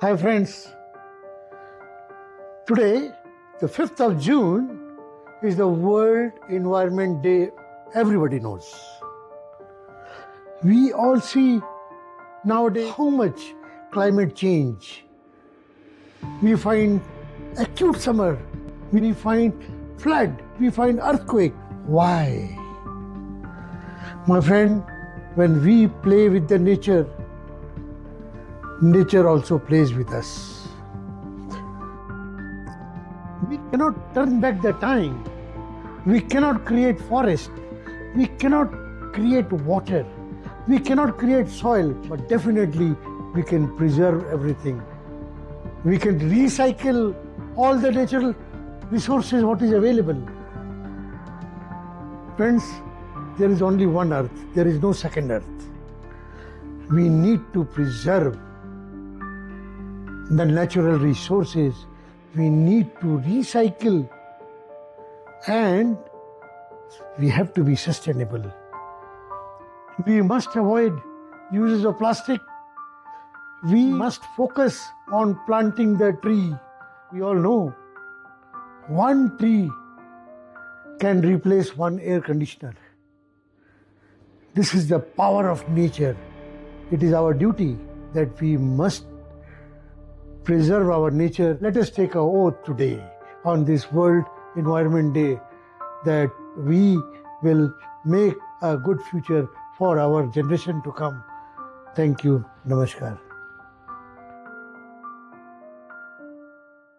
Hi friends, today the 5th of June is the World Environment Day everybody knows. We all see nowadays how much climate change. We find acute summer, we find flood, we find earthquake. Why? My friend, when we play with the nature also plays with us. We cannot turn back the time. We cannot create forest. We cannot create water. We cannot create soil, but definitely we can preserve everything. We can recycle all the natural resources what is available. Friends, there is only one earth. There is no second earth. We need to preserve the natural resources. We need to recycle and we have to be sustainable. We must avoid uses of plastic. We must focus on planting the tree. We all know one tree can replace one air conditioner. This is the power of nature. It is our duty that we must preserve our nature. Let us take an oath today on this World Environment Day that we will make a good future for our generation to come. Thank you. Namaskar.